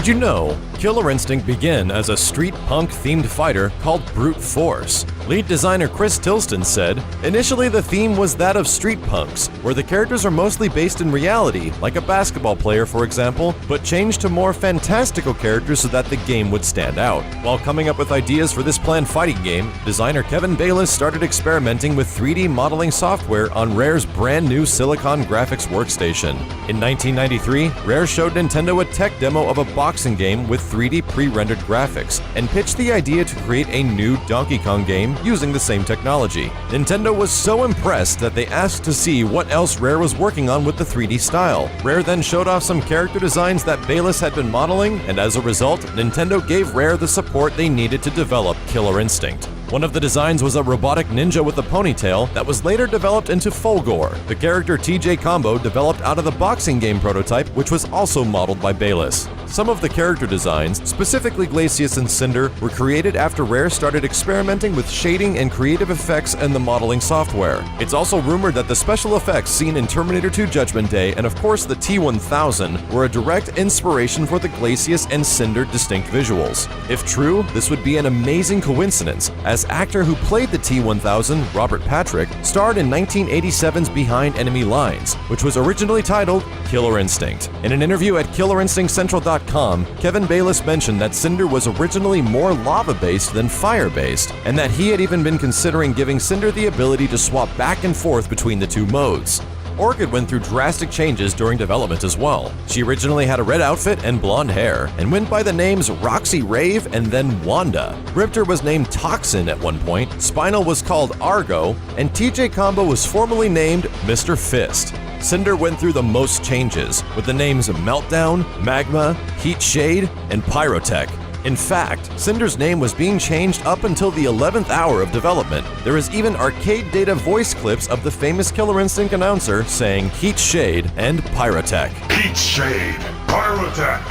Did you know Killer Instinct began as a street punk-themed fighter called Brute Force? Lead designer Chris Tilston said, "Initially the theme was that of street punks, where the characters are mostly based in reality, like a basketball player for example, but changed to more fantastical characters so that the game would stand out." While coming up with ideas for this planned fighting game, designer Kevin Bayless started experimenting with 3D modeling software on Rare's brand new Silicon graphics workstation. In 1993, Rare showed Nintendo a tech demo of a boxing game with 3D pre-rendered graphics, and pitched the idea to create a new Donkey Kong game using the same technology. Nintendo was so impressed that they asked to see what else Rare was working on with the 3D style. Rare then showed off some character designs that Bayless had been modeling, and as a result, Nintendo gave Rare the support they needed to develop Killer Instinct. One of the designs was a robotic ninja with a ponytail that was later developed into Fulgore, the character TJ Combo developed out of the boxing game prototype, which was also modeled by Bayless. Some of the character designs, specifically Glacius and Cinder, were created after Rare started experimenting with shading and creative effects in the modeling software. It's also rumored that the special effects seen in Terminator 2 Judgment Day and of course the T-1000 were a direct inspiration for the Glacius and Cinder distinct visuals. If true, this would be an amazing coincidence, as actor who played the T-1000, Robert Patrick, starred in 1987's Behind Enemy Lines, which was originally titled Killer Instinct. In an interview at KillerInstinctCentral.com, Kevin Bayless mentioned that Cinder was originally more lava-based than fire-based, and that he had even been considering giving Cinder the ability to swap back and forth between the two modes. Orchid went through drastic changes during development as well. She originally had a red outfit and blonde hair, and went by the names Roxy Rave and then Wanda. Riptor was named Toxin at one point, Spinal was called Argo, and TJ Combo was formerly named Mr. Fist. Cinder went through the most changes, with the names Meltdown, Magma, Heat Shade, and Pyrotech. In fact, Cinder's name was being changed up until the 11th hour of development. There is even arcade data voice clips of the famous Killer Instinct announcer saying Heat Shade and Pyrotech. Heat Shade, Pyrotech.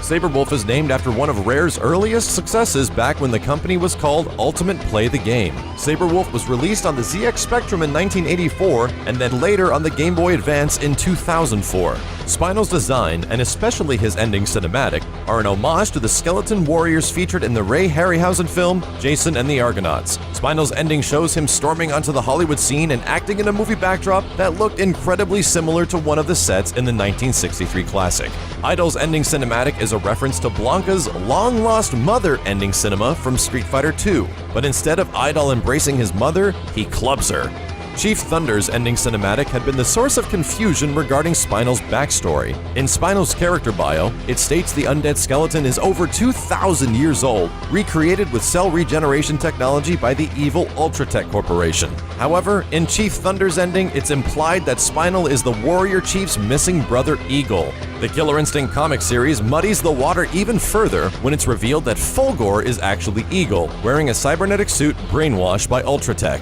Saberwolf is named after one of Rare's earliest successes back when the company was called Ultimate Play the Game. Saberwolf was released on the ZX Spectrum in 1984 and then later on the Game Boy Advance in 2004. Spinal's design, and especially his ending cinematic, are an homage to the skeleton warriors featured in the Ray Harryhausen film Jason and the Argonauts. Spinal's ending shows him storming onto the Hollywood scene and acting in a movie backdrop that looked incredibly similar to one of the sets in the 1963 classic. Idol's ending cinematic is a reference to Blanca's long-lost mother ending cinema from Street Fighter II, but instead of Idol embracing his mother, he clubs her. Chief Thunder's ending cinematic had been the source of confusion regarding Spinal's backstory. In Spinal's character bio, it states the undead skeleton is over 2,000 years old, recreated with cell regeneration technology by the evil Ultratech Corporation. However, in Chief Thunder's ending, it's implied that Spinal is the warrior chief's missing brother Eagle. The Killer Instinct comic series muddies the water even further when it's revealed that Fulgore is actually Eagle, wearing a cybernetic suit brainwashed by Ultratech.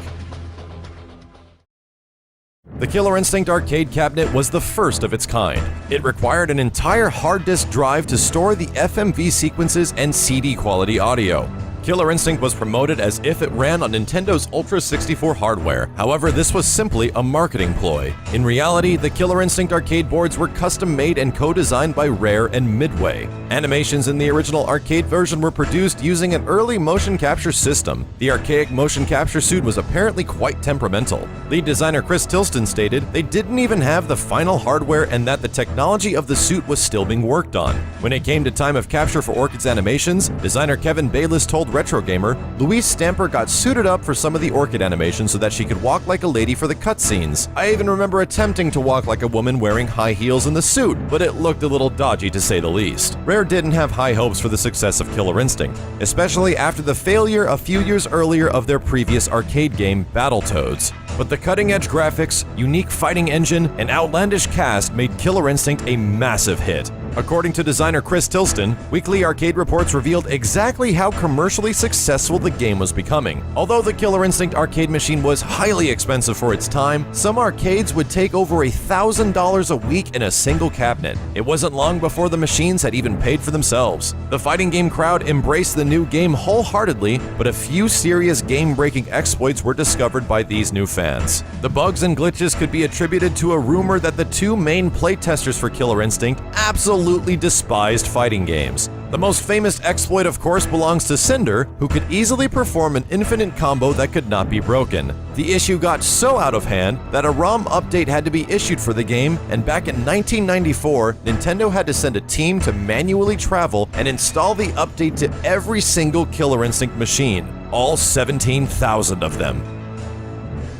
The Killer Instinct arcade cabinet was the first of its kind. It required an entire hard disk drive to store the FMV sequences and CD quality audio. Killer Instinct was promoted as if it ran on Nintendo's Ultra 64 hardware. However, this was simply a marketing ploy. In reality, the Killer Instinct arcade boards were custom-made and co-designed by Rare and Midway. Animations in the original arcade version were produced using an early motion capture system. The archaic motion capture suit was apparently quite temperamental. Lead designer Chris Tilston stated they didn't even have the final hardware and that the technology of the suit was still being worked on. When it came to time of capture for Orchid's animations, designer Kevin Bayless told Retro Gamer, Louise Stamper got suited up for some of the Orchid animations so that she could walk like a lady for the cutscenes. I even remember attempting to walk like a woman wearing high heels in the suit, but it looked a little dodgy to say the least. Rare didn't have high hopes for the success of Killer Instinct, especially after the failure a few years earlier of their previous arcade game, Battletoads. But the cutting-edge graphics, unique fighting engine, and outlandish cast made Killer Instinct a massive hit. According to designer Chris Tilston, weekly arcade reports revealed exactly how commercially successful the game was becoming. Although the Killer Instinct arcade machine was highly expensive for its time, some arcades would take over $1,000 a week in a single cabinet. It wasn't long before the machines had even paid for themselves. The fighting game crowd embraced the new game wholeheartedly, but a few serious game-breaking exploits were discovered by these new fans. The bugs and glitches could be attributed to a rumor that the two main playtesters for Killer Instinct absolutely absolutely despised fighting games. The most famous exploit, of course, belongs to Cinder, who could easily perform an infinite combo that could not be broken. The issue got so out of hand that a ROM update had to be issued for the game, and back in 1994, Nintendo had to send a team to manually travel and install the update to every single Killer Instinct machine, all 17,000 of them.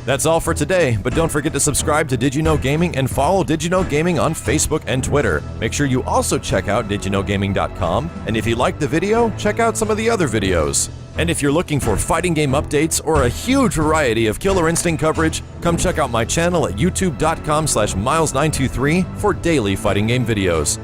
That's all for today, but don't forget to subscribe to Did You Know Gaming and follow Did You Know Gaming on Facebook and Twitter. Make sure you also check out didyouknowgaming.com, and if you liked the video, check out some of the other videos. And if you're looking for fighting game updates or a huge variety of Killer Instinct coverage, come check out my channel at youtube.com/miles923 for daily fighting game videos.